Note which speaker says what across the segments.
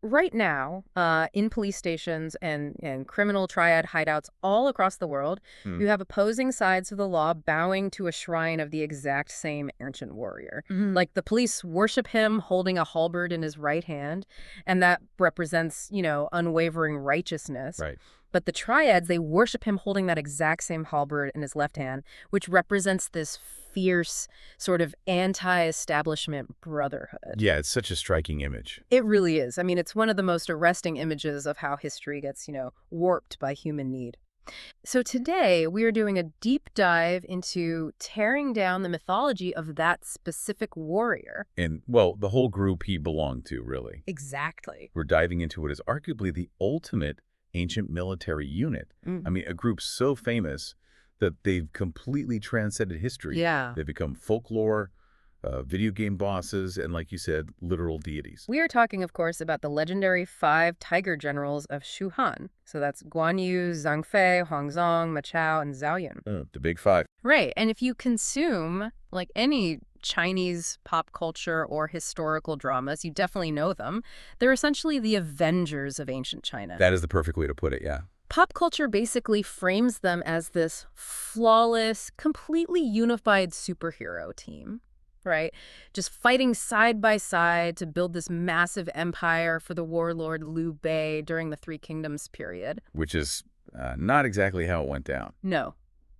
Speaker 1: Right now, in police stations and criminal triad hideouts all across the world,
Speaker 2: Hmm.
Speaker 1: you have opposing sides of the law bowing to a shrine of the exact same ancient warrior. Like the police worship him holding a halberd in his right hand, and that represents, unwavering righteousness.
Speaker 2: Right.
Speaker 1: But the triads, they worship him holding that exact same halberd in his left hand, which represents this fierce, sort of anti-establishment brotherhood.
Speaker 2: Yeah, it's such a striking image.
Speaker 1: It really is. I mean, it's one of the most arresting images of how history gets, warped by human need. So today we are doing a deep dive into tearing down the mythology of that specific warrior.
Speaker 2: And, well, the whole group he belonged to, really.
Speaker 1: Exactly.
Speaker 2: We're diving into what is arguably the ultimate ancient military unit. I
Speaker 1: Mm.
Speaker 2: mean, a group so famous that they've completely transcended history.
Speaker 1: Yeah.
Speaker 2: They've become folklore, video game bosses, and like you said, literal deities.
Speaker 1: We are talking, of course, about the legendary five tiger generals of Shu Han. So that's Guan Yu, Zhang Fei, Huangzong, Ma Chao, and Zhao Yun.
Speaker 2: The big five.
Speaker 1: Right. And if you consume like any Chinese pop culture or historical dramas, you definitely know them. They're essentially the Avengers of ancient China.
Speaker 2: That is the perfect way to put it, yeah.
Speaker 1: Pop culture basically frames them as this flawless, completely unified superhero team, right? Just fighting side by side to build this massive empire for the warlord Liu Bei during the Three Kingdoms period.
Speaker 2: Which is not exactly how it went down.
Speaker 1: No,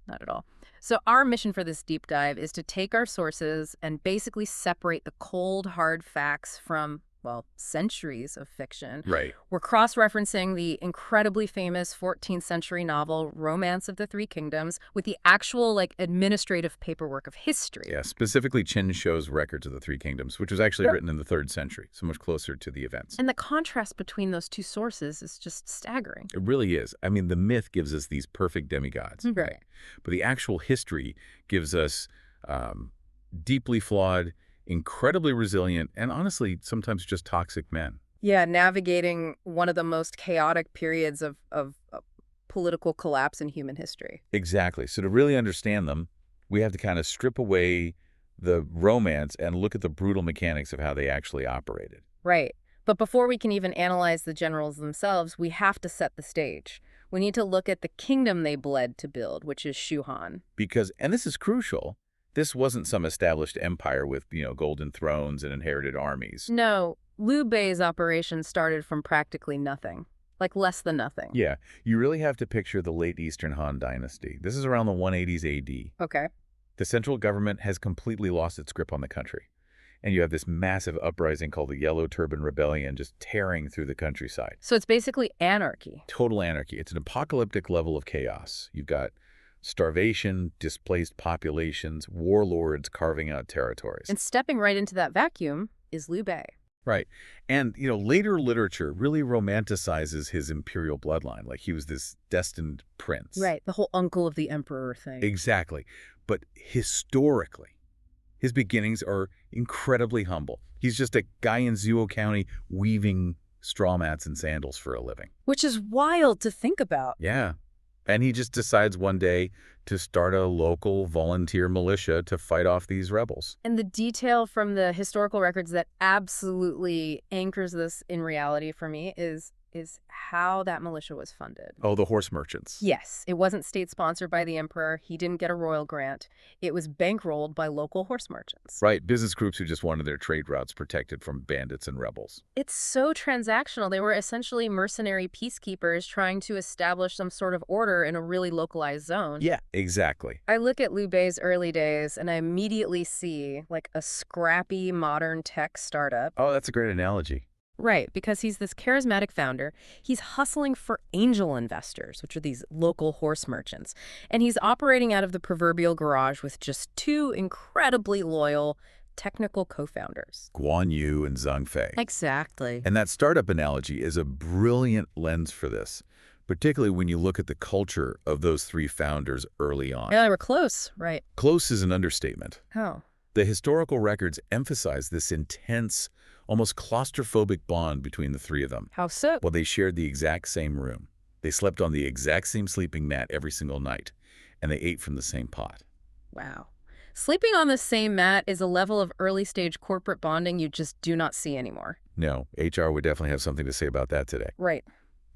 Speaker 1: not at all. So our mission for this deep dive is to take our sources and basically separate the cold, hard facts from, well, centuries of fiction.
Speaker 2: Right.
Speaker 1: We're cross-referencing the incredibly famous 14th century novel Romance of the Three Kingdoms with the actual, administrative paperwork of history.
Speaker 2: Yeah, specifically Qin Shou's records of the Three Kingdoms, which was actually
Speaker 1: Yep.
Speaker 2: written in the 3rd century, so much closer to the events.
Speaker 1: And the contrast between those two sources is just staggering.
Speaker 2: It really is. I mean, the myth gives us these perfect demigods.
Speaker 1: Right.
Speaker 2: But the actual history gives us deeply flawed, incredibly resilient, and honestly, sometimes just toxic men.
Speaker 1: Yeah, navigating one of the most chaotic periods of political collapse in human history.
Speaker 2: Exactly. So to really understand them, we have to kind of strip away the romance and look at the brutal mechanics of how they actually operated.
Speaker 1: Right. But before we can even analyze the generals themselves, we have to set the stage. We need to look at the kingdom they bled to build, which is Shu Han.
Speaker 2: Because, and this is crucial, this wasn't some established empire with, golden thrones and inherited armies.
Speaker 1: No, Liu Bei's operation started from practically nothing, like less than nothing.
Speaker 2: Yeah, you really have to picture the late Eastern Han Dynasty. This is around the 180s AD.
Speaker 1: Okay.
Speaker 2: The central government has completely lost its grip on the country. And you have this massive uprising called the Yellow Turban Rebellion just tearing through the countryside.
Speaker 1: So it's basically anarchy.
Speaker 2: Total anarchy. It's an apocalyptic level of chaos. You've got starvation, displaced populations, warlords carving out territories.
Speaker 1: And stepping right into that vacuum is Liu Bei.
Speaker 2: Right. And, later literature really romanticizes his imperial bloodline, like he was this destined prince.
Speaker 1: Right, the whole uncle of the emperor thing.
Speaker 2: Exactly. But historically, his beginnings are incredibly humble. He's just a guy in Zuo County weaving straw mats and sandals for a living.
Speaker 1: Which is wild to think about.
Speaker 2: Yeah. And he just decides one day to start a local volunteer militia to fight off these rebels.
Speaker 1: And the detail from the historical records that absolutely anchors this in reality for me is how that militia was funded.
Speaker 2: Oh, the horse merchants.
Speaker 1: Yes, it wasn't state-sponsored by the emperor. He didn't get a royal grant. It was bankrolled by local horse merchants.
Speaker 2: Right, business groups who just wanted their trade routes protected from bandits and rebels.
Speaker 1: It's so transactional. They were essentially mercenary peacekeepers trying to establish some sort of order in a really localized zone.
Speaker 2: Yeah, exactly.
Speaker 1: I look at Liu Bei's early days and I immediately see like a scrappy modern tech startup.
Speaker 2: Oh, that's a great analogy.
Speaker 1: Right, because he's this charismatic founder. He's hustling for angel investors, which are these local horse merchants. And he's operating out of the proverbial garage with just two incredibly loyal technical co-founders.
Speaker 2: Guan Yu and Zhang Fei.
Speaker 1: Exactly.
Speaker 2: And that startup analogy is a brilliant lens for this, particularly when you look at the culture of those three founders early on.
Speaker 1: Yeah, they were close, right?
Speaker 2: Close is an understatement.
Speaker 1: Oh.
Speaker 2: The historical records emphasize this intense, almost claustrophobic bond between the three of them.
Speaker 1: How so?
Speaker 2: Well, they shared the exact same room. They slept on the exact same sleeping mat every single night, and they ate from the same pot.
Speaker 1: Wow. Sleeping on the same mat is a level of early-stage corporate bonding you just do not see anymore.
Speaker 2: No, HR would definitely have something to say about that today.
Speaker 1: Right.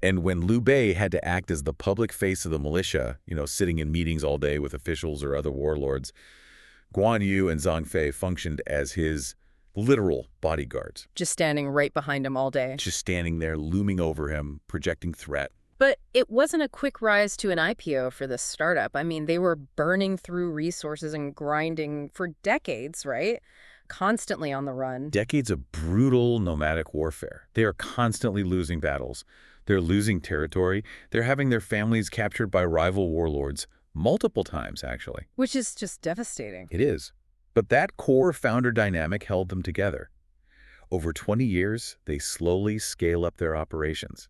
Speaker 2: And when Liu Bei had to act as the public face of the militia, sitting in meetings all day with officials or other warlords, Guan Yu and Zhang Fei functioned as his literal bodyguards,
Speaker 1: Just standing right behind him all day.
Speaker 2: just standing there, looming over him, projecting threat.
Speaker 1: But it wasn't a quick rise to an IPO for this startup. I mean, they were burning through resources and grinding for decades, right? Constantly on the run.
Speaker 2: Decades of brutal nomadic warfare. They are constantly losing battles. They're losing territory. They're having their families captured by rival warlords multiple times, actually.
Speaker 1: Which is just devastating.
Speaker 2: It is. But that core founder dynamic held them together. Over 20 years, they slowly scale up their operations,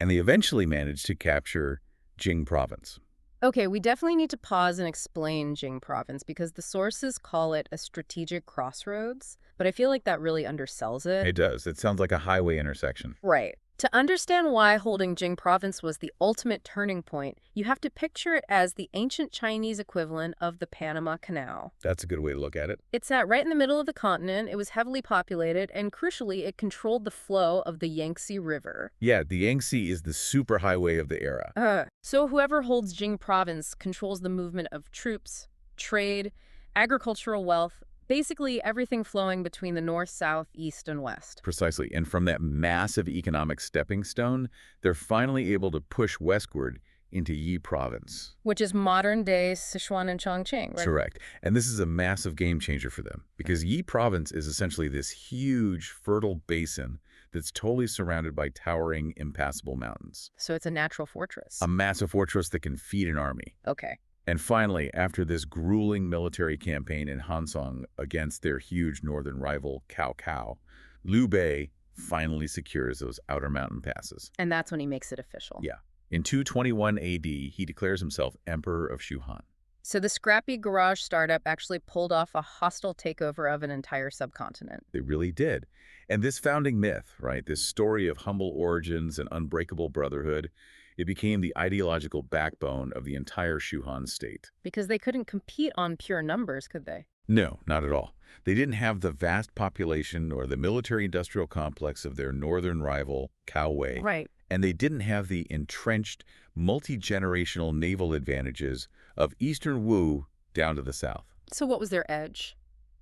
Speaker 2: and they eventually managed to capture Jing province.
Speaker 1: Okay, we definitely need to pause and explain Jing province because the sources call it a strategic crossroads, but I feel like that really undersells it.
Speaker 2: It does. It sounds like a highway intersection.
Speaker 1: Right. To understand why holding Jing province was the ultimate turning point, you have to picture it as the ancient Chinese equivalent of the Panama Canal.
Speaker 2: That's a good way to look at it.
Speaker 1: It sat right in the middle of the continent, it was heavily populated, and crucially, it controlled the flow of the Yangtze River.
Speaker 2: Yeah, the Yangtze is the superhighway of the era.
Speaker 1: So whoever holds Jing province controls the movement of troops, trade, agricultural wealth, basically everything flowing between the north, south, east, and west.
Speaker 2: Precisely. And from that massive economic stepping stone, they're finally able to push westward into Yi province.
Speaker 1: Which is modern-day Sichuan and Chongqing, right?
Speaker 2: Correct. And this is a massive game changer for them because Yi province is essentially this huge, fertile basin that's totally surrounded by towering, impassable mountains.
Speaker 1: So it's a natural fortress.
Speaker 2: A massive fortress that can feed an army.
Speaker 1: Okay.
Speaker 2: And finally, after this grueling military campaign in Hansong against their huge northern rival Cao Cao, Liu Bei finally secures those outer mountain passes.
Speaker 1: And that's when he makes it official.
Speaker 2: Yeah. In 221 AD, he declares himself Emperor of Shuhan.
Speaker 1: So the scrappy garage startup actually pulled off a hostile takeover of an entire subcontinent.
Speaker 2: They really did. And this founding myth, right, this story of humble origins and unbreakable brotherhood, it became the ideological backbone of the entire Shuhan state.
Speaker 1: Because they couldn't compete on pure numbers, could they?
Speaker 2: No, not at all. They didn't have the vast population or the military-industrial complex of their northern rival, Cao Wei.
Speaker 1: Right.
Speaker 2: And they didn't have the entrenched, multi-generational naval advantages of Eastern Wu down to the south.
Speaker 1: So what was their edge?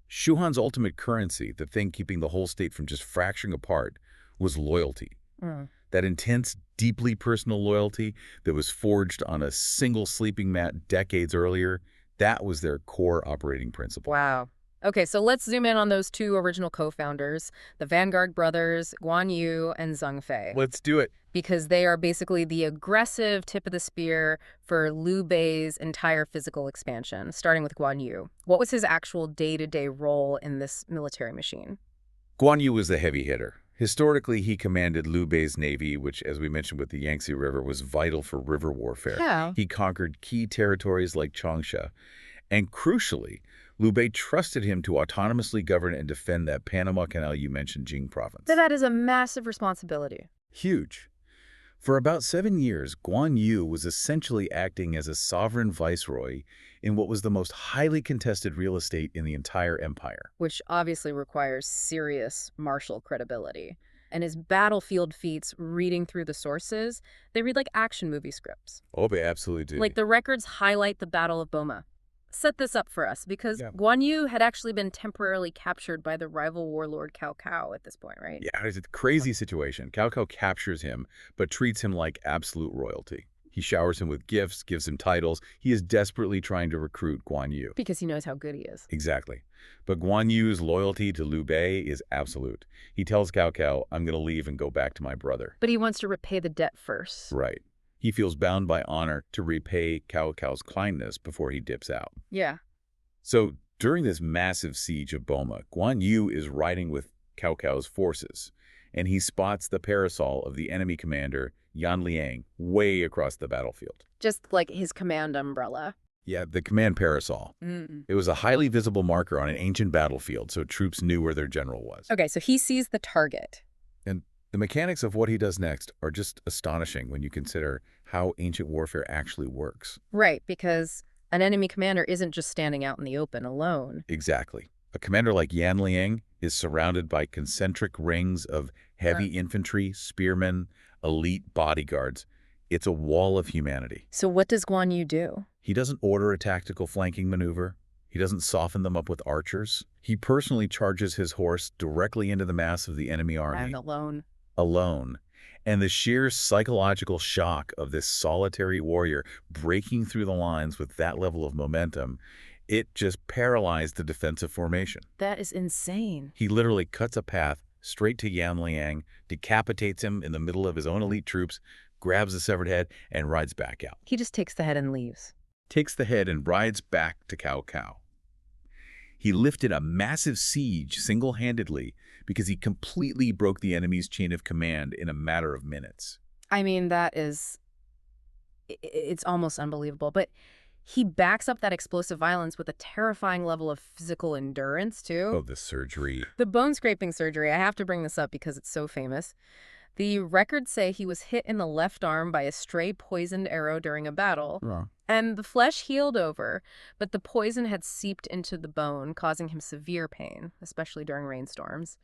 Speaker 2: Shuhan's ultimate currency, the thing keeping the whole state from just fracturing apart, was loyalty. That intense, deeply personal loyalty that was forged on a single sleeping mat decades earlier, that was their core operating principle.
Speaker 1: Wow. Okay, so let's zoom in on those two original co-founders, the Vanguard brothers, Guan Yu and Zhang Fei.
Speaker 2: Let's do it.
Speaker 1: Because they are basically the aggressive tip of the spear for Liu Bei's entire physical expansion, starting with Guan Yu. What was his actual day-to-day role in this military machine?
Speaker 2: Guan Yu was the heavy hitter. Historically, he commanded Liu Bei's navy, which, as we mentioned with the Yangtze River, was vital for river warfare.
Speaker 1: Yeah.
Speaker 2: He conquered key territories like Changsha. And crucially, Liu Bei trusted him to autonomously govern and defend that Panama Canal you mentioned, Jing province.
Speaker 1: That is a massive responsibility.
Speaker 2: Huge. For about 7 years, Guan Yu was essentially acting as a sovereign viceroy in what was the most highly contested real estate in the entire empire.
Speaker 1: Which obviously requires serious martial credibility. And his battlefield feats, reading through the sources, they read like action movie scripts.
Speaker 2: Oh, they absolutely do.
Speaker 1: Like the records highlight the Battle of Boma. Set this up for us, because Guan Yu had actually been temporarily captured by the rival warlord Cao Cao at this point, right?
Speaker 2: Yeah, it's a crazy situation. Cao Cao captures him, but treats him like absolute royalty. He showers him with gifts, gives him titles. He is desperately trying to recruit Guan Yu.
Speaker 1: Because he knows how good he is.
Speaker 2: Exactly. But Guan Yu's loyalty to Liu Bei is absolute. He tells Cao Cao, I'm going to leave and go back to my brother.
Speaker 1: But he wants to repay the debt first.
Speaker 2: Right. He feels bound by honor to repay Cao Cao's kindness before he dips out.
Speaker 1: Yeah.
Speaker 2: So during this massive siege of Boma, Guan Yu is riding with Cao Cao's forces, and he spots the parasol of the enemy commander, Yan Liang, way across the battlefield.
Speaker 1: Just like his command umbrella.
Speaker 2: Yeah, the command parasol. It was a highly visible marker on an ancient battlefield, so troops knew where their general was.
Speaker 1: Okay, so he sees the target.
Speaker 2: And the mechanics of what he does next are just astonishing when you consider how ancient warfare actually works.
Speaker 1: Right, because An enemy commander isn't just standing out in the open alone.
Speaker 2: Exactly. A commander like Yan Liang is surrounded by concentric rings of heavy infantry, spearmen, elite bodyguards. It's a wall of humanity.
Speaker 1: So what does Guan Yu do?
Speaker 2: He doesn't order a tactical flanking maneuver. He doesn't soften them up with archers. He personally charges his horse directly into the mass of the enemy army.
Speaker 1: And alone.
Speaker 2: Alone. And the sheer psychological shock of this solitary warrior breaking through the lines with that level of momentum, it just paralyzed the defensive formation.
Speaker 1: That is insane.
Speaker 2: He literally cuts a path straight to Yan Liang, decapitates him in the middle of his own elite troops, grabs the severed head, and rides back out.
Speaker 1: He just takes the head and leaves.
Speaker 2: Takes the head and rides back to Cao Cao. He lifted a massive siege single-handedly because he completely broke the enemy's chain of command in a matter of minutes.
Speaker 1: I mean, it's almost unbelievable. But he backs up that explosive violence with a terrifying level of physical endurance, too.
Speaker 2: Oh, the surgery.
Speaker 1: The bone-scraping surgery, I have to bring this up because it's so famous. The records say he was hit in the left arm by a stray poisoned arrow during a battle.
Speaker 2: Wrong.
Speaker 1: And the flesh healed over, but the poison had seeped into the bone, causing him severe pain, especially during rainstorms.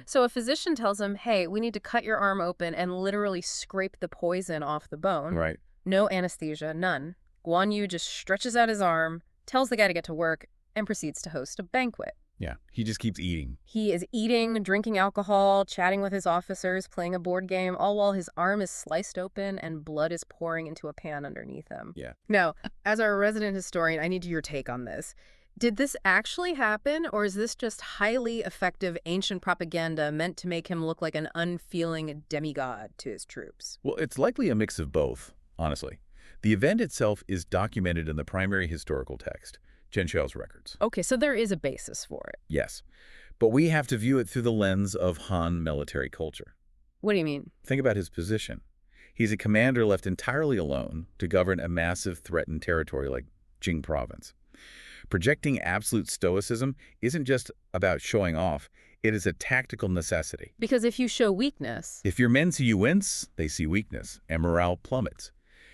Speaker 1: So a physician tells him, hey, we need to cut your arm open and literally scrape the poison off the bone.
Speaker 2: Right.
Speaker 1: No anesthesia, none. Guan Yu just stretches out his arm, tells the guy to get to work, and proceeds to host a banquet.
Speaker 2: Yeah, he just keeps eating.
Speaker 1: He is eating, drinking alcohol, chatting with his officers, playing a board game, all while his arm is sliced open and blood is pouring into a pan underneath him.
Speaker 2: Yeah.
Speaker 1: Now, as our resident historian, I need your take on this. Did this actually happen, or is this just highly effective ancient propaganda meant to make him look like an unfeeling demigod to his troops?
Speaker 2: Well, it's likely a mix of both, honestly. The event itself is documented in the primary historical text, Chen Xiao's records.
Speaker 1: Okay, so there is a basis for it.
Speaker 2: Yes, but we have to view it through the lens of Han military culture.
Speaker 1: What do you mean?
Speaker 2: Think about his position. He's a commander left entirely alone to govern a massive threatened territory like Jing province. Projecting absolute stoicism isn't just about showing off. It is a tactical necessity.
Speaker 1: Because if you show weakness...
Speaker 2: If your men see you wince, they see weakness, and morale plummets.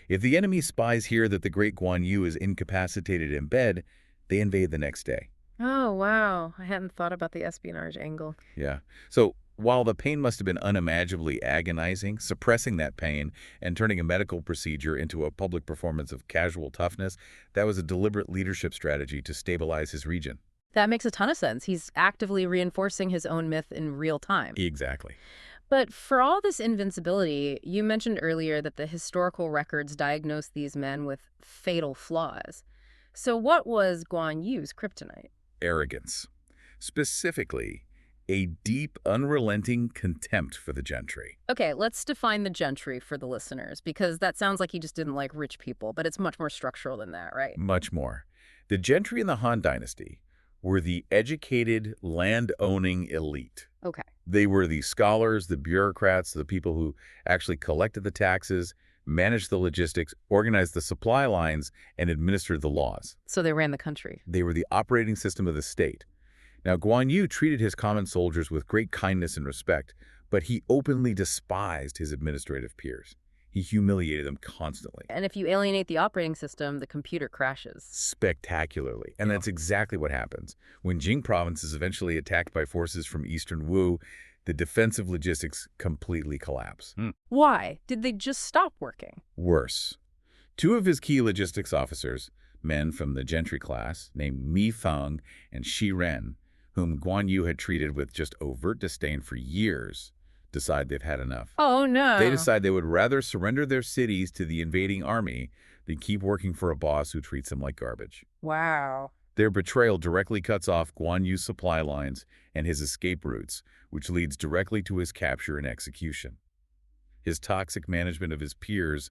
Speaker 2: If the enemy spies hear that the great Guan Yu is incapacitated in bed, they invade the next day.
Speaker 1: Oh, wow. I hadn't thought about the espionage angle.
Speaker 2: Yeah. So while the pain must have been unimaginably agonizing, suppressing that pain and turning a medical procedure into a public performance of casual toughness, that was a deliberate leadership strategy to stabilize his region.
Speaker 1: That makes a ton of sense. He's actively reinforcing his own myth in real time.
Speaker 2: Exactly.
Speaker 1: But for all this invincibility, you mentioned earlier that the historical records diagnose these men with fatal flaws. So what was Guan Yu's kryptonite?
Speaker 2: Arrogance. Specifically, a deep, unrelenting contempt for the gentry.
Speaker 1: Okay, let's define the gentry for the listeners, because that sounds like he just didn't like rich people, but it's much more structural than that, right?
Speaker 2: Much more. The gentry in the Han Dynasty were the educated, land-owning elite.
Speaker 1: Okay.
Speaker 2: They were the scholars, the bureaucrats, the people who actually collected the taxes, managed the logistics, organized the supply lines, and administered the laws.
Speaker 1: So they ran the country.
Speaker 2: They were the operating system of the state. Now, Guan Yu treated his common soldiers with great kindness and respect, but he openly despised his administrative peers. He humiliated them constantly.
Speaker 1: And if you alienate the operating system, the computer crashes.
Speaker 2: Spectacularly. And that's exactly what happens. When Jing province is eventually attacked by forces from eastern Wu, the defensive logistics completely collapse.
Speaker 1: Why? Did they just stop working?
Speaker 2: Worse. Two of his key logistics officers, men from the gentry class, named Mi Feng and Shi Ren, whom Guan Yu had treated with just overt disdain for years, decide they've had enough.
Speaker 1: Oh, no.
Speaker 2: They decide they would rather surrender their cities to the invading army than keep working for a boss who treats them like garbage.
Speaker 1: Wow.
Speaker 2: Their betrayal directly cuts off Guan Yu's supply lines and his escape routes, which leads directly to his capture and execution. His toxic management of his peers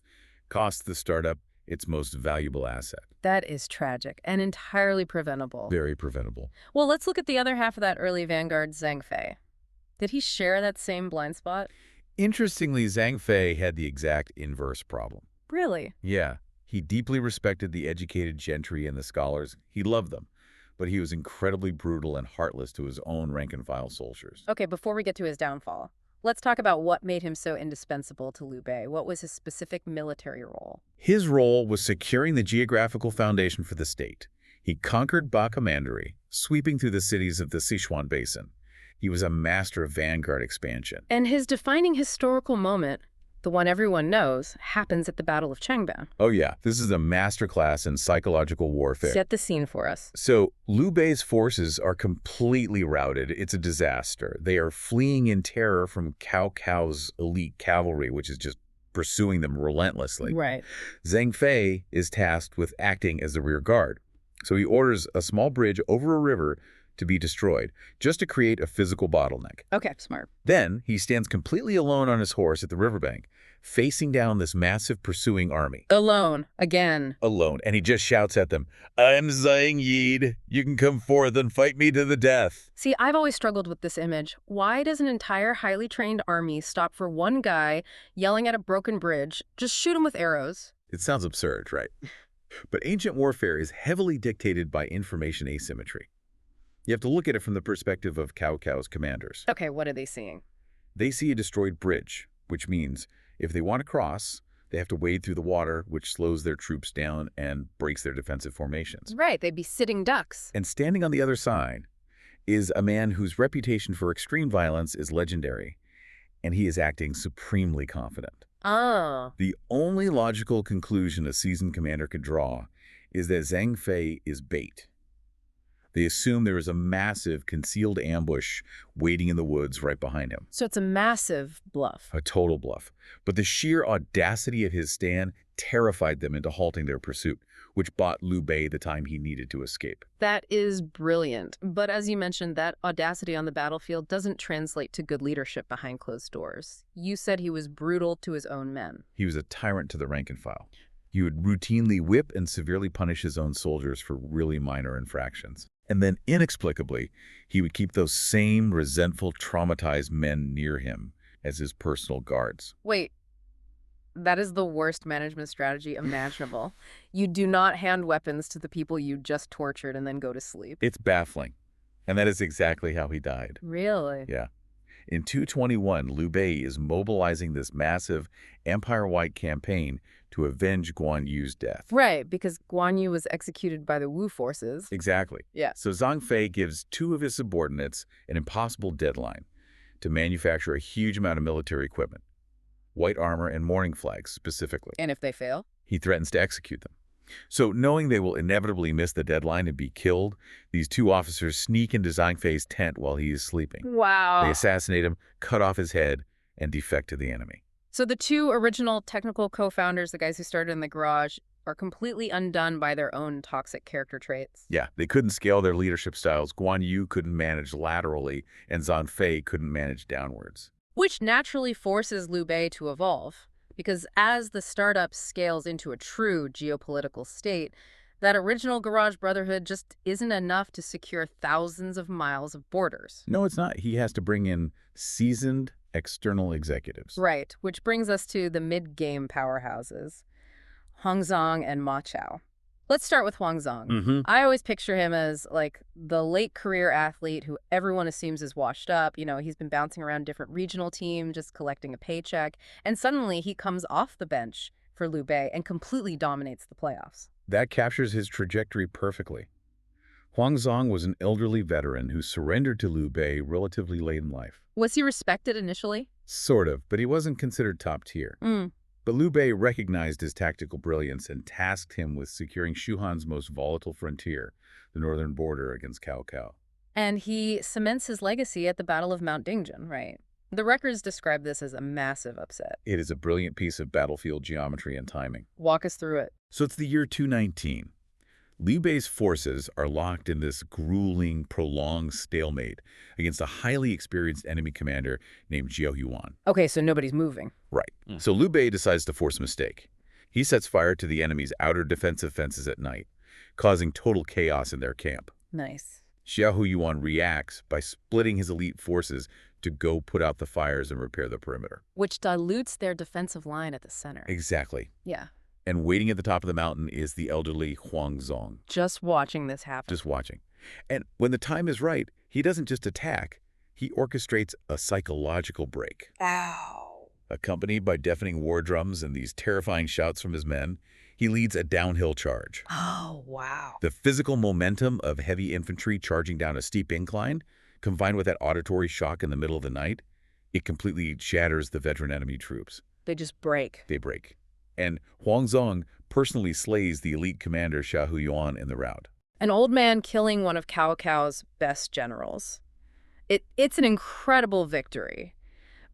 Speaker 2: costs the startup its most valuable asset.
Speaker 1: That is tragic and entirely preventable.
Speaker 2: Very preventable.
Speaker 1: Well, let's look at the other half of that early vanguard, Zhang Fei. Did he share that same blind spot?
Speaker 2: Interestingly, Zhang Fei had the exact inverse problem.
Speaker 1: Really?
Speaker 2: Yeah. He deeply respected the educated gentry and the scholars. He loved them, but he was incredibly brutal and heartless to his own rank-and-file soldiers.
Speaker 1: Okay, before we get to his downfall, Let's talk about what made him so indispensable to Liu Bei. What was his specific military role?
Speaker 2: His role was securing the geographical foundation for the state. He conquered Ba Commandery, sweeping through the cities of the Sichuan Basin. He was a master of vanguard expansion.
Speaker 1: And his defining historical moment, the one everyone knows, happens at the Battle of Changban.
Speaker 2: Oh yeah, this is a masterclass in psychological warfare.
Speaker 1: Set the scene for us.
Speaker 2: So Liu Bei's forces are completely routed. It's a disaster. They are fleeing in terror from Cao Cao's elite cavalry, which is just pursuing them relentlessly.
Speaker 1: Right.
Speaker 2: Zhang Fei is tasked with acting as the rear guard. So he orders a small bridge over a river to be destroyed, just to create a physical bottleneck.
Speaker 1: Okay, smart.
Speaker 2: Then he stands completely alone on his horse at the riverbank, facing down this massive pursuing army.
Speaker 1: Alone, again.
Speaker 2: Alone, and he just shouts at them, "I'm Zhang Yi. You can come forth and fight me to the death."
Speaker 1: See, I've always struggled with this image. Why does an entire highly trained army stop for one guy yelling at a broken bridge? Just shoot him with arrows.
Speaker 2: It sounds absurd, right? But ancient warfare is heavily dictated by information asymmetry. You have to look at it from the perspective of Cao Cao's commanders.
Speaker 1: Okay, what are they seeing?
Speaker 2: They see a destroyed bridge, which means if they want to cross, they have to wade through the water, which slows their troops down and breaks their defensive formations.
Speaker 1: Right, they'd be sitting ducks.
Speaker 2: And standing on the other side is a man whose reputation for extreme violence is legendary, and he is acting supremely confident.
Speaker 1: Oh.
Speaker 2: The only logical conclusion a seasoned commander could draw is that Zhang Fei is bait. They assume there is a massive concealed ambush waiting in the woods right behind him.
Speaker 1: So it's a massive bluff.
Speaker 2: A total bluff. But the sheer audacity of his stand terrified them into halting their pursuit, which bought Liu Bei the time he needed to escape.
Speaker 1: That is brilliant. But as you mentioned, that audacity on the battlefield doesn't translate to good leadership behind closed doors. You said he was brutal to his own men.
Speaker 2: He was a tyrant to the rank and file. He would routinely whip and severely punish his own soldiers for really minor infractions. And then, inexplicably, he would keep those same resentful, traumatized men near him as his personal guards.
Speaker 1: Wait, that is the worst management strategy imaginable. You do not hand weapons to the people you just tortured and then go to sleep.
Speaker 2: It's baffling. And that is exactly how he died.
Speaker 1: Really?
Speaker 2: Yeah. In 221, Liu Bei is mobilizing this massive empire-wide campaign to avenge Guan Yu's death.
Speaker 1: Right, because Guan Yu was executed by the Wu forces.
Speaker 2: Exactly.
Speaker 1: Yeah.
Speaker 2: So Zhang Fei gives two of his subordinates an impossible deadline to manufacture a huge amount of military equipment, white armor and mourning flags specifically.
Speaker 1: And if they fail?
Speaker 2: He threatens to execute them. So knowing they will inevitably miss the deadline and be killed, these two officers sneak into Zhang Fei's tent while he is sleeping.
Speaker 1: Wow.
Speaker 2: They assassinate him, cut off his head, and defect to the enemy.
Speaker 1: So the two original technical co-founders, the guys who started in the garage, are completely undone by their own toxic character traits.
Speaker 2: Yeah, they couldn't scale their leadership styles. Guan Yu couldn't manage laterally, and Zhang Fei couldn't manage downwards.
Speaker 1: Which naturally forces Liu Bei to evolve, because as the startup scales into a true geopolitical state, that original garage brotherhood just isn't enough to secure thousands of miles of borders.
Speaker 2: No, it's not. He has to bring in seasoned external executives.
Speaker 1: Right, which brings us to the mid-game powerhouses, Huang Zhong and Ma Chao. Let's start with Huang Zhong. I always picture him as like the late career athlete who everyone assumes is washed up. You know, he's been bouncing around different regional teams, just collecting a paycheck. And suddenly he comes off the bench for Liu Bei and completely dominates the playoffs.
Speaker 2: That captures his trajectory perfectly. Huang Zhong was an elderly veteran who surrendered to Liu Bei relatively late in life.
Speaker 1: Was he respected initially?
Speaker 2: Sort of, but he wasn't considered top tier. But Liu Bei recognized his tactical brilliance and tasked him with securing Shu Han's most volatile frontier, the northern border against Cao Cao.
Speaker 1: And he cements his legacy at the Battle of Mount Dingjun, right? The records describe this as a massive upset.
Speaker 2: It is a brilliant piece of battlefield geometry and timing.
Speaker 1: Walk us through it.
Speaker 2: So it's the year 219. Liu Bei's forces are locked in this grueling, prolonged stalemate against a highly experienced enemy commander named Jiao Yuan.
Speaker 1: Okay, so nobody's moving.
Speaker 2: Right. So Liu Bei decides to force a mistake. He sets fire to the enemy's outer defensive fences at night, causing total chaos in their camp.
Speaker 1: Nice.
Speaker 2: Xiahou Yuan reacts by splitting his elite forces to go put out the fires and repair the perimeter.
Speaker 1: Which dilutes their defensive line at the center.
Speaker 2: Exactly.
Speaker 1: Yeah.
Speaker 2: And waiting at the top of the mountain is the elderly Huang Zhong.
Speaker 1: Just watching this happen.
Speaker 2: Just watching. And when the time is right, he doesn't just attack. he orchestrates a psychological break.
Speaker 1: Ow.
Speaker 2: Accompanied by deafening war drums and these terrifying shouts from his men, he leads a downhill charge.
Speaker 1: Oh, wow.
Speaker 2: The physical momentum of heavy infantry charging down a steep incline, combined with that auditory shock in the middle of the night, it completely shatters the veteran enemy troops.
Speaker 1: They just break.
Speaker 2: They break. And Huangzong personally slays the elite commander Xia Huyuan in the rout.
Speaker 1: An old man killing one of Cao Cao's best generals. It's an incredible victory.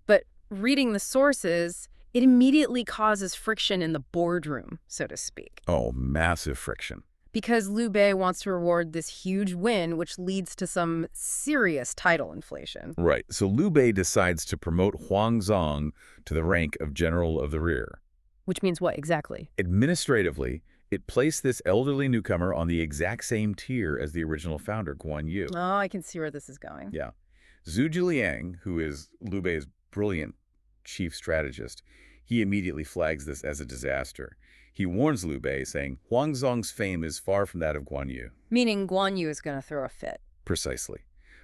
Speaker 1: But reading the sources, it immediately causes friction in the boardroom, so to speak.
Speaker 2: Oh, massive friction.
Speaker 1: Because Liu Bei wants to reward this huge win, which leads to some serious title inflation.
Speaker 2: Right. So Liu Bei decides to promote Huangzong to the rank of General of the Rear.
Speaker 1: Which means what exactly?
Speaker 2: Administratively, it placed this elderly newcomer on the exact same tier as the original founder, Guan Yu.
Speaker 1: Oh, I can see where this is going.
Speaker 2: Yeah. Zhu Zhiliang, who is Liu Bei's brilliant chief strategist, he immediately flags this as a disaster. He warns Liu Bei, saying, Huangzong's fame is far from that of Guan Yu.
Speaker 1: Meaning Guan Yu is going to throw a fit.
Speaker 2: Precisely.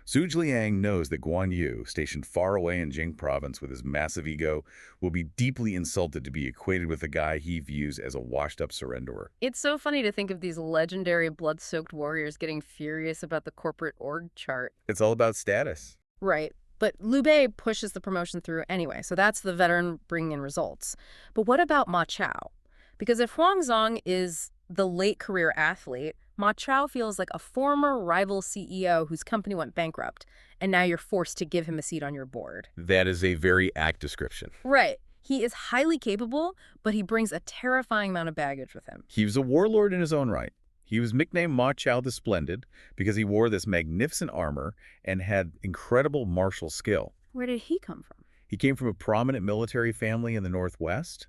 Speaker 2: Zhu Zhiliang knows that Guan Yu, stationed far away in Jing province with his massive ego, will be deeply insulted to be equated with a guy he views as a washed-up surrenderer.
Speaker 1: It's so funny to think of these legendary blood-soaked warriors getting furious about the corporate org chart.
Speaker 2: It's all about status.
Speaker 1: Right. But Liu Bei pushes the promotion through anyway, so that's the veteran bringing in results. But what about Ma Chao? Because if Huangzong is the late career athlete, Ma Chao feels like a former rival CEO whose company went bankrupt, and now you're forced to give him a seat on your board.
Speaker 2: That is a very apt description.
Speaker 1: Right. He is highly capable, but he brings a terrifying amount of baggage with him.
Speaker 2: He was a warlord in his own right. He was nicknamed Ma Chao the Splendid because he wore this magnificent armor and had incredible martial skill.
Speaker 1: Where did he come from?
Speaker 2: He came from a prominent military family in the Northwest,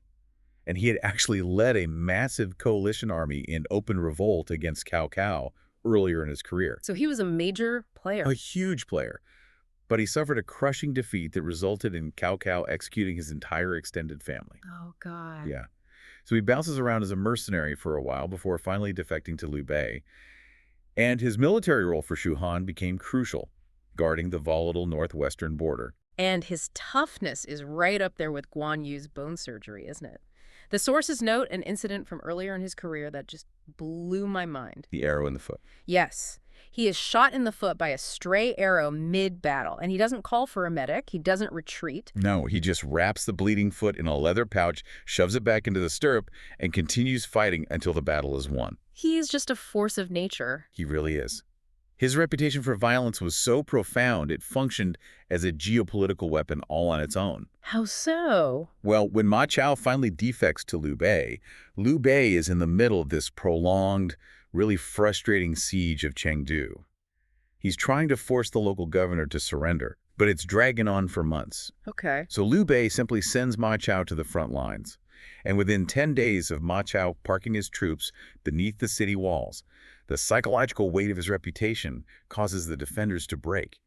Speaker 2: and he had actually led a massive coalition army in open revolt against Cao Cao earlier in his career.
Speaker 1: So he was a major player.
Speaker 2: A huge player. But he suffered a crushing defeat that resulted in Cao Cao executing his entire extended family.
Speaker 1: Oh, God.
Speaker 2: Yeah. So he bounces around as a mercenary for a while before finally defecting to Liu Bei. And his military role for Shu Han became crucial, guarding the volatile northwestern border.
Speaker 1: And his toughness is right up there with Guan Yu's bone surgery, isn't it? The sources note an incident from earlier in his career that just blew my mind.
Speaker 2: The arrow in the foot.
Speaker 1: Yes. He is shot in the foot by a stray arrow mid-battle, and he doesn't call for a medic. He doesn't retreat.
Speaker 2: No, he just wraps the bleeding foot in a leather pouch, shoves it back into the stirrup, and continues fighting until the battle is won.
Speaker 1: He is just a force of nature.
Speaker 2: He really is. His reputation for violence was so profound it functioned as a geopolitical weapon all on its own.
Speaker 1: How so?
Speaker 2: Well, when Ma Chao finally defects to Liu Bei is in the middle of this prolonged, really frustrating siege of Chengdu. He's trying to force the local governor to surrender, but it's dragging on for months.
Speaker 1: Okay.
Speaker 2: So Liu Bei simply sends Ma Chao to the front lines. And within 10 days of Ma Chao parking his troops beneath the city walls, the psychological weight of his reputation causes the defenders to break.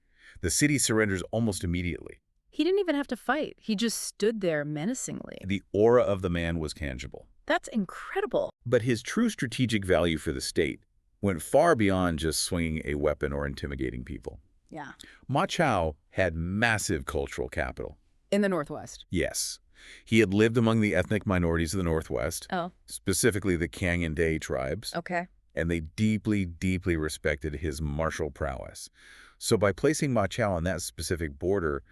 Speaker 2: The city surrenders almost immediately.
Speaker 1: He didn't even have to fight. He just stood there menacingly.
Speaker 2: The aura of the man was tangible.
Speaker 1: That's incredible.
Speaker 2: But his true strategic value for the state went far beyond just swinging a weapon or intimidating people.
Speaker 1: Yeah.
Speaker 2: Ma Chao had massive cultural capital.
Speaker 1: In the Northwest.
Speaker 2: Yes. He had lived among the ethnic minorities of the Northwest,
Speaker 1: Oh.
Speaker 2: specifically the Kang and Day tribes,
Speaker 1: Okay.
Speaker 2: and they deeply, deeply respected his martial prowess. So by placing Ma Chao on that specific border,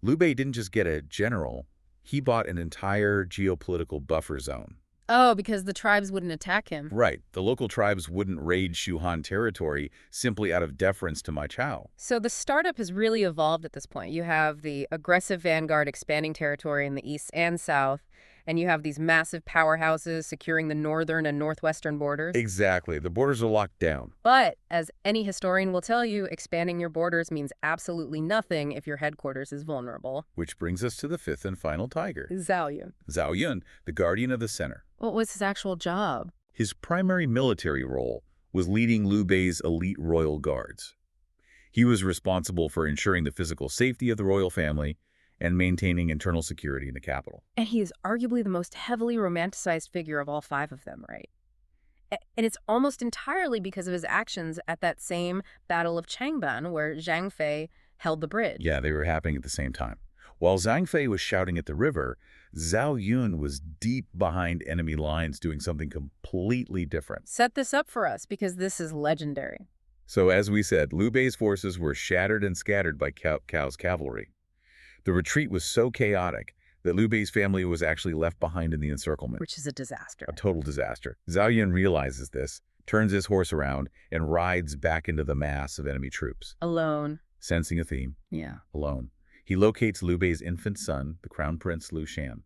Speaker 2: Liu Bei didn't just get a general, he bought an entire geopolitical buffer zone.
Speaker 1: Oh, because the tribes wouldn't attack him.
Speaker 2: Right. The local tribes wouldn't raid Shu Han territory simply out of deference to Ma Chao.
Speaker 1: So the startup has really evolved at this point. You have the aggressive vanguard expanding territory in the east and south, and you have these massive powerhouses securing the northern and northwestern borders.
Speaker 2: Exactly. The borders are locked down.
Speaker 1: But, as any historian will tell you, expanding your borders means absolutely nothing if your headquarters is vulnerable.
Speaker 2: Which brings us to the fifth and final tiger.
Speaker 1: Zhao Yun.
Speaker 2: Zhao Yun, the guardian of the center.
Speaker 1: What was his actual job?
Speaker 2: His primary military role was leading Liu Bei's elite royal guards. He was responsible for ensuring the physical safety of the royal family and maintaining internal security in the capital.
Speaker 1: And he is arguably the most heavily romanticized figure of all five of them, right? And it's almost entirely because of his actions at that same Battle of Changban, where Zhang Fei held the bridge.
Speaker 2: Yeah, they were happening at the same time. While Zhang Fei was shouting at the river, Zhao Yun was deep behind enemy lines doing something completely different.
Speaker 1: Set this up for us because this is legendary.
Speaker 2: So as we said, Liu Bei's forces were shattered and scattered by Cao's cavalry. The retreat was so chaotic that Liu Bei's family was actually left behind in the encirclement.
Speaker 1: Which is a disaster.
Speaker 2: A total disaster. Zhao Yun realizes this, turns his horse around, and rides back into the mass of enemy troops.
Speaker 1: Alone.
Speaker 2: Sensing a theme.
Speaker 1: Yeah.
Speaker 2: Alone. He locates Liu Bei's infant son, the Crown Prince Liu Shan,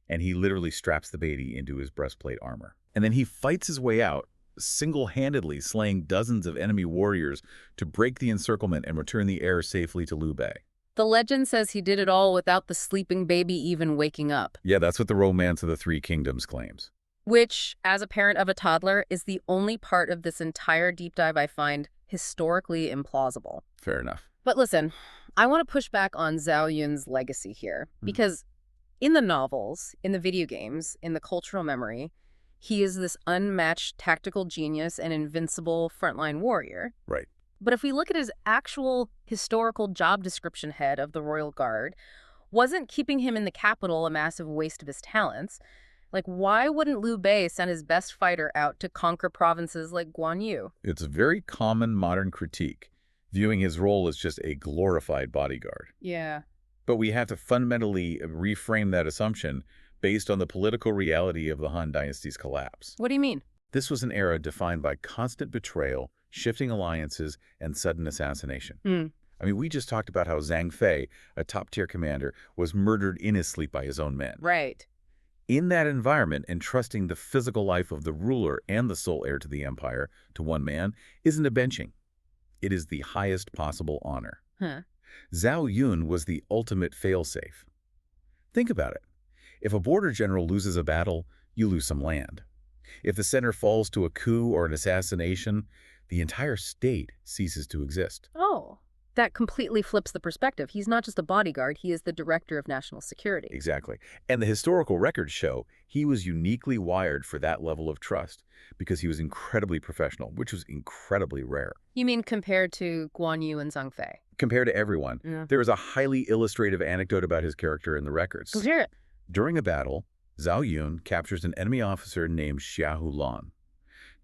Speaker 2: and he literally straps the baby into his breastplate armor. And then he fights his way out, single-handedly slaying dozens of enemy warriors to break the encirclement and return the heir safely to Liu Bei.
Speaker 1: The legend says he did it all without the sleeping baby even waking up.
Speaker 2: Yeah, that's what the Romance of the Three Kingdoms claims.
Speaker 1: Which, as a parent of a toddler, is the only part of this entire deep dive I find historically implausible.
Speaker 2: Fair enough.
Speaker 1: But listen, I want to push back on Zhao Yun's legacy here, because in the novels, in the video games, in the cultural memory, he is this unmatched tactical genius and invincible frontline warrior.
Speaker 2: Right.
Speaker 1: But if we look at his actual historical job description head of the Royal Guard, wasn't keeping him in the capital a massive waste of his talents? Like, why wouldn't Liu Bei send his best fighter out to conquer provinces like Guan Yu?
Speaker 2: It's a very common modern critique, viewing his role as just a glorified bodyguard.
Speaker 1: Yeah.
Speaker 2: But we have to fundamentally reframe that assumption based on the political reality of the Han Dynasty's collapse.
Speaker 1: What do you mean?
Speaker 2: This was an era defined by constant betrayal, shifting alliances, and sudden assassination. I mean, we just talked about how Zhang Fei, a top-tier commander, was murdered in his sleep by his own men.
Speaker 1: Right.
Speaker 2: In that environment, entrusting the physical life of the ruler and the sole heir to the empire to one man isn't a benching. It is the highest possible honor. Zhao Yun was the ultimate failsafe. Think about it. If a border general loses a battle, you lose some land. If the center falls to a coup or an assassination, the entire state ceases to exist.
Speaker 1: Oh, that completely flips the perspective. He's not just a bodyguard, he is the director of national security.
Speaker 2: Exactly. And the historical records show he was uniquely wired for that level of trust because he was incredibly professional, which was incredibly rare.
Speaker 1: You mean compared to Guan Yu and Zhang Fei?
Speaker 2: Compared to everyone, there is a highly illustrative anecdote about his character in the records.
Speaker 1: Let's hear it.
Speaker 2: During a battle, Zhao Yun captures an enemy officer named Xia Hulan.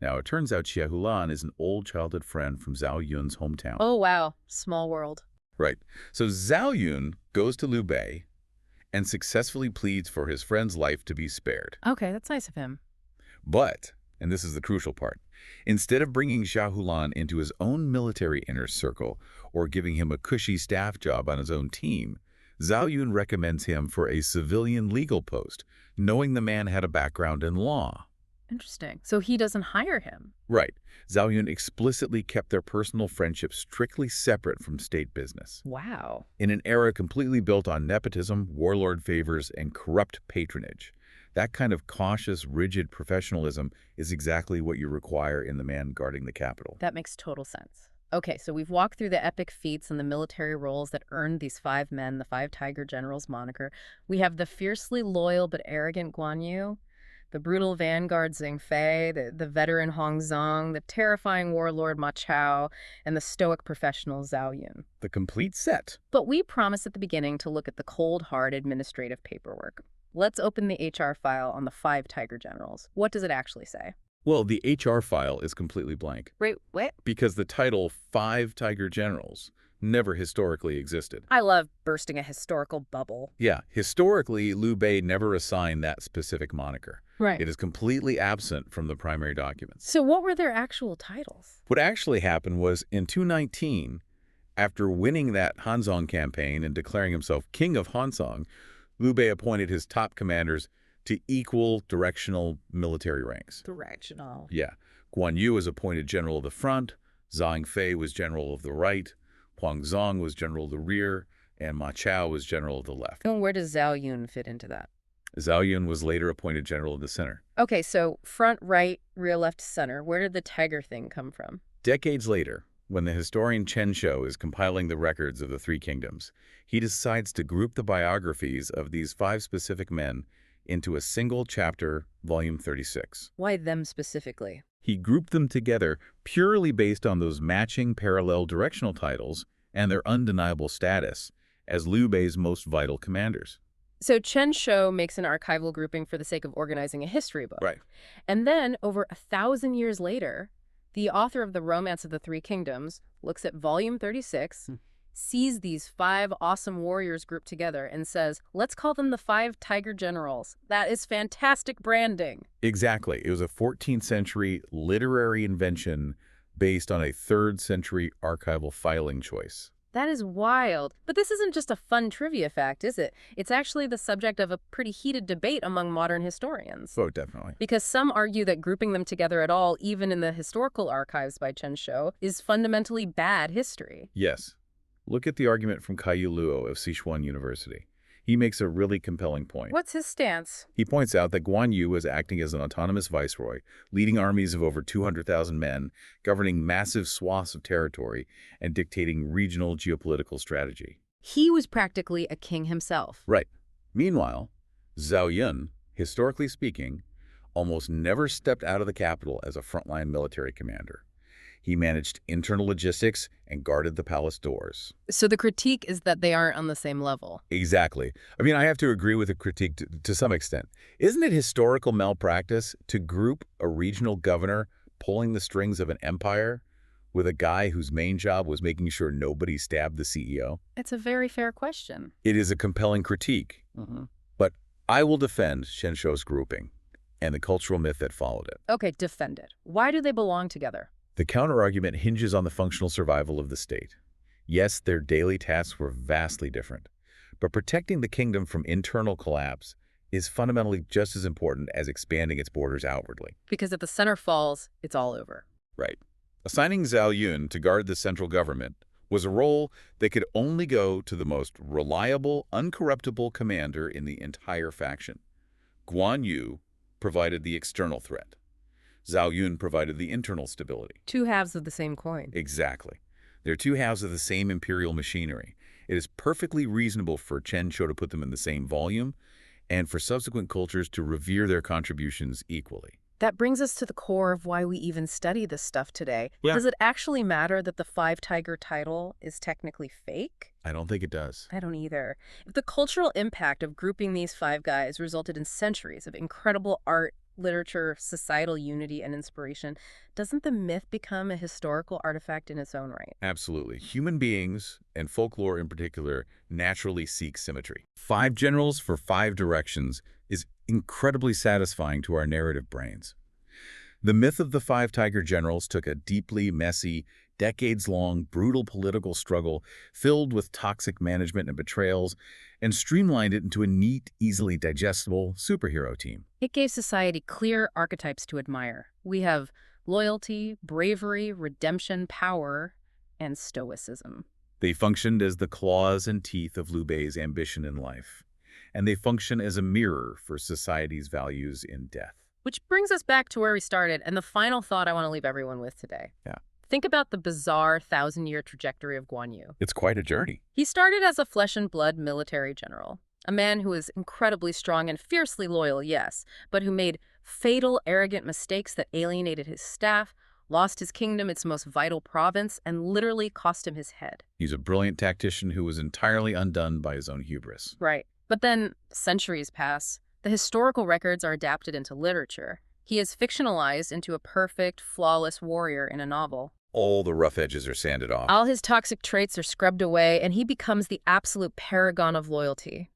Speaker 2: Now, it turns out Xia Hulan is an old childhood friend from Zhao Yun's hometown.
Speaker 1: Oh, wow. Small world.
Speaker 2: Right. So Zhao Yun goes to Liu Bei and successfully pleads for his friend's life to be spared.
Speaker 1: Okay, that's nice of him.
Speaker 2: But, and this is the crucial part, instead of bringing Xia Hulan into his own military inner circle or giving him a cushy staff job on his own team, Zhao Yun recommends him for a civilian legal post, knowing the man had a background in law.
Speaker 1: Interesting. So he doesn't hire him.
Speaker 2: Right. Zhao Yun explicitly kept their personal friendship strictly separate from state business.
Speaker 1: Wow.
Speaker 2: In an era completely built on nepotism, warlord favors, and corrupt patronage, that kind of cautious, rigid professionalism is exactly what you require in the man guarding the capital.
Speaker 1: That makes total sense. Okay, so we've walked through the epic feats and the military roles that earned these 5 men the 5 Tiger Generals moniker. We have the fiercely loyal but arrogant Guan Yu, the brutal vanguard Zhang Fei, the veteran Hong Zhang, the terrifying warlord Ma Chao, and the stoic professional Zhao Yun.
Speaker 2: The complete set.
Speaker 1: But we promised at the beginning to look at the cold, hard administrative paperwork. Let's open the HR file on the 5 Tiger Generals. What does it actually say?
Speaker 2: Well, the HR file is completely blank.
Speaker 1: Wait, what?
Speaker 2: Because the title 5 Tiger Generals never historically existed.
Speaker 1: I love bursting a historical bubble.
Speaker 2: Yeah, historically, Liu Bei never assigned that specific moniker.
Speaker 1: Right.
Speaker 2: It is completely absent from the primary documents.
Speaker 1: So what were their actual titles?
Speaker 2: What actually happened was in 219, after winning that Hanzong campaign and declaring himself king of Hansong, Liu Bei appointed his top commanders to equal directional military ranks.
Speaker 1: Directional.
Speaker 2: Yeah. Guan Yu was appointed general of the front, Zhang Fei was general of the right, Huang Zhong was general of the rear, and Ma Chao was general of the left.
Speaker 1: And where does Zhao Yun fit into that?
Speaker 2: Zhao Yun was later appointed general of the center.
Speaker 1: Okay, so front, right, rear, left, center. Where did the tiger thing come from?
Speaker 2: Decades later, when the historian Chen Shou is compiling the records of the 3 kingdoms, he decides to group the biographies of these 5 specific men into a single chapter, volume 36.
Speaker 1: Why them specifically?
Speaker 2: He grouped them together purely based on those matching parallel directional titles and their undeniable status as Liu Bei's most vital commanders.
Speaker 1: So Chen Shou makes an archival grouping for the sake of organizing a history book.
Speaker 2: Right.
Speaker 1: And then, over 1,000 years later, the author of The Romance of the Three Kingdoms looks at volume 36, sees these 5 awesome warriors grouped together, and says, let's call them the 5 Tiger Generals. That is fantastic branding.
Speaker 2: Exactly. It was a 14th century literary invention based on a 3rd century archival filing choice.
Speaker 1: That is wild. But this isn't just a fun trivia fact, is it? It's actually the subject of a pretty heated debate among modern historians.
Speaker 2: Oh, definitely.
Speaker 1: Because some argue that grouping them together at all, even in the historical archives by Chen Shou, is fundamentally bad history.
Speaker 2: Yes. Look at the argument from Kaiyu Luo of Sichuan University. He makes a really compelling point.
Speaker 1: What's his stance?
Speaker 2: He points out that Guan Yu was acting as an autonomous viceroy, leading armies of over 200,000 men, governing massive swaths of territory, and dictating regional geopolitical strategy.
Speaker 1: He was practically a king himself.
Speaker 2: Right. Meanwhile, Zhao Yun, historically speaking, almost never stepped out of the capital as a frontline military commander. He managed internal logistics and guarded the palace doors.
Speaker 1: So the critique is that they aren't on the same level.
Speaker 2: Exactly. I mean, I have to agree with the critique to some extent. Isn't it historical malpractice to group a regional governor pulling the strings of an empire with a guy whose main job was making sure nobody stabbed the CEO?
Speaker 1: It's a very fair question.
Speaker 2: It is a compelling critique. But I will defend Chen Shou's grouping and the cultural myth that followed it.
Speaker 1: Okay, defend it. Why do they belong together?
Speaker 2: The counterargument hinges on the functional survival of the state. Yes, their daily tasks were vastly different, but protecting the kingdom from internal collapse is fundamentally just as important as expanding its borders outwardly.
Speaker 1: Because if the center falls, it's all over.
Speaker 2: Right. Assigning Zhao Yun to guard the central government was a role that could only go to the most reliable, uncorruptible commander in the entire faction. Guan Yu provided the external threat. Zhao Yun provided the internal stability.
Speaker 1: 2 halves of the same coin.
Speaker 2: Exactly. They're 2 halves of the same imperial machinery. It is perfectly reasonable for Chen Shou to put them in the same volume and for subsequent cultures to revere their contributions equally.
Speaker 1: That brings us to the core of why we even study this stuff today.
Speaker 2: Yeah.
Speaker 1: Does it actually matter that the 5 Tiger title is technically fake?
Speaker 2: I don't think it does.
Speaker 1: I don't either. If the cultural impact of grouping these 5 guys resulted in centuries of incredible art, literature, societal unity, and inspiration, doesn't the myth become a historical artifact in its own right?
Speaker 2: Absolutely. Human beings, and folklore in particular, naturally seek symmetry. 5 generals for 5 directions is incredibly satisfying to our narrative brains. The myth of the 5 Tiger Generals took a deeply messy, decades-long, brutal political struggle filled with toxic management and betrayals, and streamlined it into a neat, easily digestible superhero team.
Speaker 1: It gave society clear archetypes to admire. We have loyalty, bravery, redemption, power, and stoicism.
Speaker 2: They functioned as the claws and teeth of Liu Bei's ambition in life, and they function as a mirror for society's values in death.
Speaker 1: Which brings us back to where we started, and the final thought I want to leave everyone with today.
Speaker 2: Yeah.
Speaker 1: Think about the bizarre 1,000-year trajectory of Guan Yu.
Speaker 2: It's quite a journey.
Speaker 1: He started as a flesh-and-blood military general, a man who was incredibly strong and fiercely loyal, yes, but who made fatal, arrogant mistakes that alienated his staff, lost his kingdom, its most vital province, and literally cost him his head.
Speaker 2: He's a brilliant tactician who was entirely undone by his own hubris.
Speaker 1: Right. But then centuries pass. The historical records are adapted into literature. He is fictionalized into a perfect, flawless warrior in a novel.
Speaker 2: All the rough edges are sanded off.
Speaker 1: All his toxic traits are scrubbed away, and he becomes the absolute paragon of loyalty.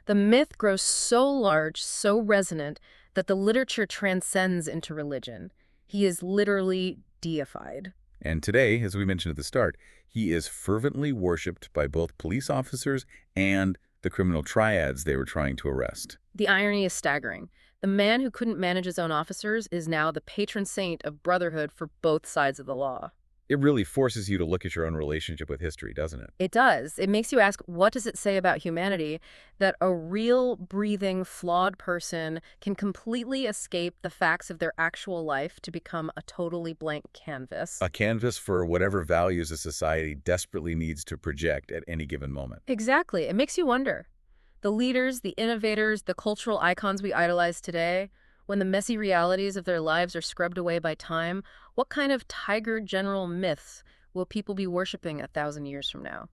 Speaker 1: The myth grows so large, so resonant, that the literature transcends into religion. He is literally deified.
Speaker 2: And today, as we mentioned at the start, he is fervently worshipped by both police officers and the criminal triads they were trying to arrest.
Speaker 1: The irony is staggering. The man who couldn't manage his own officers is now the patron saint of brotherhood for both sides of the law.
Speaker 2: It really forces you to look at your own relationship with history, doesn't it?
Speaker 1: It does. It makes you ask, what does it say about humanity that a real, breathing, flawed person can completely escape the facts of their actual life to become a totally blank canvas?
Speaker 2: A canvas for whatever values a society desperately needs to project at any given moment.
Speaker 1: Exactly. It makes you wonder. The leaders, the innovators, the cultural icons we idolize today, when the messy realities of their lives are scrubbed away by time, what kind of tiger general myths will people be worshiping 1,000 years from now?